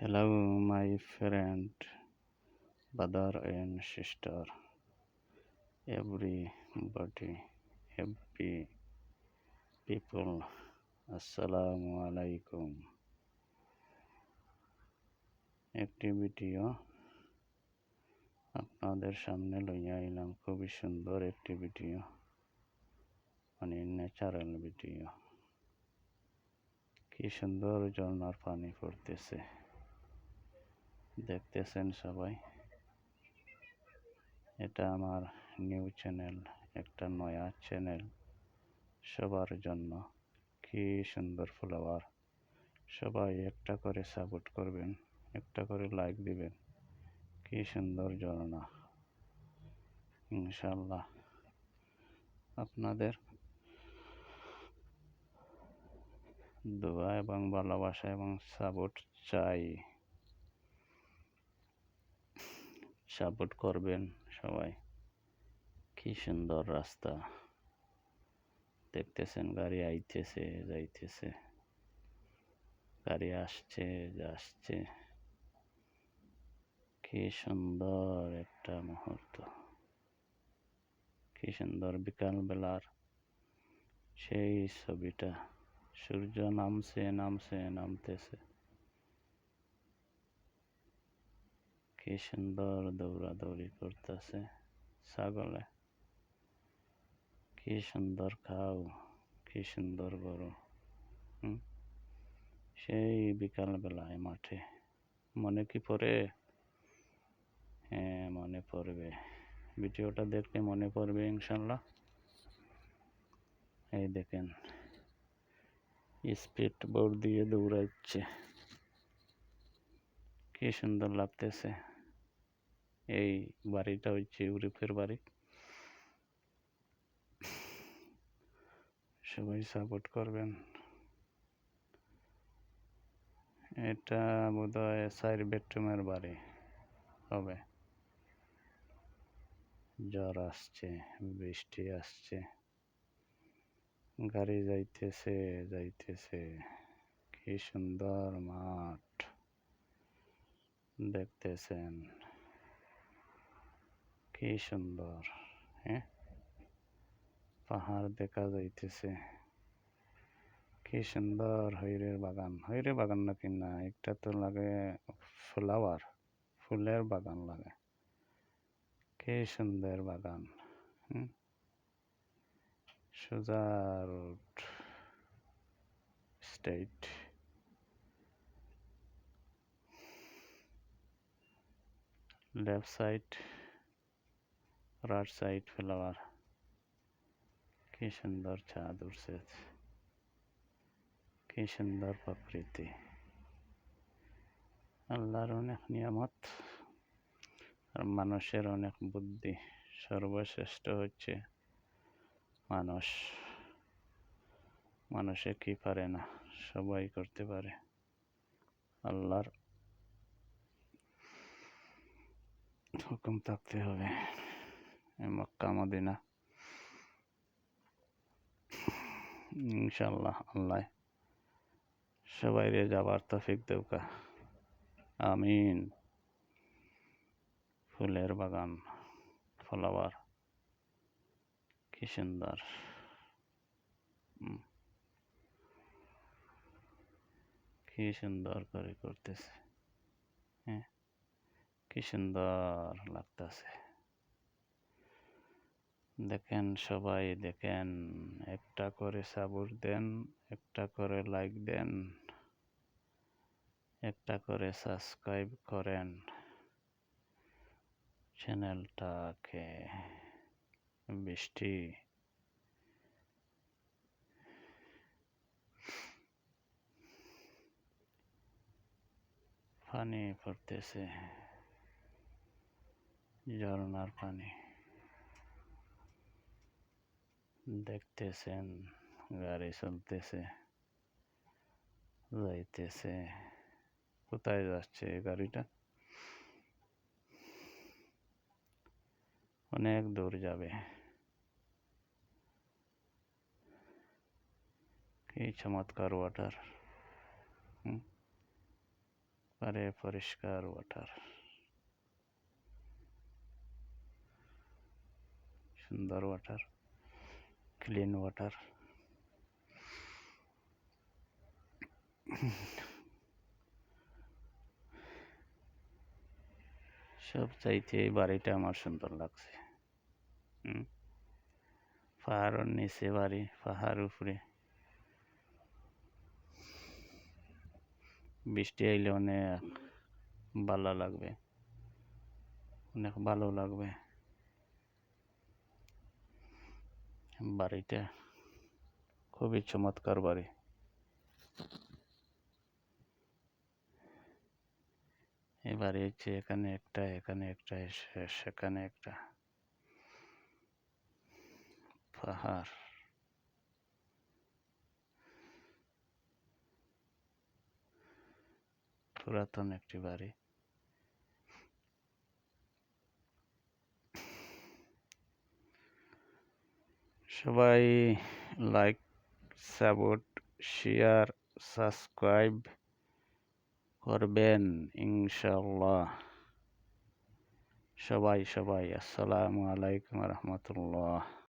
Hello, my friend, brother and sister, everybody, happy people. Assalamu alaikum. একটি video আপনাদের সামনে লইয়া এলাম। খুবই সুন্দর একটি ভিডিও, মানে ন্যাচারাল ভিডিও। কি সুন্দর ঝর্ণার পানি পড়তেছে, দেখতেছেন সবাই। এটা আমার নিউ চ্যানেল, একটা নয়া চ্যানেল সবার জন্য। কি সুন্দর ফ্লাওয়ার, সবাই একটা করে সাপোর্ট করবেন, একটা করে লাইক দিবেন। কি সুন্দর ঝর্ণা, ইনশাল্লাহ আপনাদের দোয়া এবং ভালোবাসা এবং সাপোর্ট চাই। সাপোর্ট করবেন সবাই। কি সুন্দর রাস্তা, দেখতেছেন গাড়ি আইতেছে যাইতেছে, গাড়ি আসছে যাচ্ছে। কি সুন্দর একটা মুহূর্ত, কি সুন্দর বিকাল বেলার সেই ছবিটা। সূর্য নামছে নামছে নামতেছে, কি সুন্দর দৌড়াদৌড়ি করতেছে ছাগলে। কি সুন্দর খাও, কি সুন্দর গরু। সেই বিকাল বেলায় মাঠে মনে কি পড়ে? হ্যাঁ, মনে পড়বে। ভিডিওটা দেখলে মনে পড়বে ইনশাল্লাহ। এই দেখেন, স্পিড বোর্ড দিয়ে দৌড়াচ্ছে, কি সুন্দর লাগতেছে। এই বাড়িটা হচ্ছে ইউরোপের বাড়ি। সবাই সাপোর্ট করবেন। এটা বোধহয় 4 বেডরুমের বাড়ি হবে। ঝড় আসছে, বৃষ্টি আসছে, গাড়ি যাইতেছে যাইতেছে। কি সুন্দর মাঠ, দেখতেছেন কি সুন্দর। হ্যাঁ, পাহাড় দেখা যাইতেছে। কি সুন্দর হইরের বাগান, হইরে বাগান নাকি না, একটা তো লাগে ফ্লাওয়ার, ফুলের বাগান লাগে। কি সুন্দর বাগান। সোজা road, straight. Left side, right side flower. কি সুন্দর চাঁদ উঠছে, কি সুন্দর প্রকৃতি। আল্লাহর অনেক নিয়ামত আর মানুষের অনেক বুদ্ধি। সর্বশ্রেষ্ঠ হচ্ছে মানুষ। মানুষে কি পারে না, সবাই করতে পারে। আল্লাহর হুকুম থাকতে হবে। মক্কা মদিনা ইনশাল্লাহ আল্লাহ সবাইরে যাবার তৌফিক দেউকা। আমিন। ফুলের বাগান, ফ্লাওয়ার, কি সুন্দর। কি সুন্দর করে করতেছে। হ্যাঁ, কি সুন্দর লাগতেছে। দেখেন সবাই, দেখেন, একটা করে সাপোর্ট দেন, একটা করে লাইক দেন, একটা করে সাবস্ক্রাইব করেন চ্যানেলটাকে। বৃষ্টি, পানি পড়তেছে, ঝর্ণার পানি দেখতেছেন। গাড়ি চলতেছে যাইতেছে। কোথায় যাচ্ছে গাড়িটা? অনেক দূর যাবে। কি চমৎকার ওয়াটার। একেবারে পরিষ্কার ওয়াটার, সুন্দর ওয়াটার, ক্লিন ওয়াটার। সব চাইতে এই বাড়িটা আমার সুন্দর লাগছে। পাহাড়ের নিচে বাড়ি, পাহাড় উপরে। বৃষ্টি আইলে অনেক ভালো লাগবে, অনেক ভালো লাগবে। বাড়িটা খুবই চমৎকার বাড়ি। এই বাড়ি হচ্ছে এখানে একটা, এখানে একটা, সেখানে একটা পাহাড়। পুরাতন একটি বাড়ি। সবাই লাইক, সাপোর্ট, শেয়ার, সাবস্ক্রাইব করবেন ইনশাআল্লাহ। সবাই আসসালামু আলাইকুম রহমতুল্লাহ।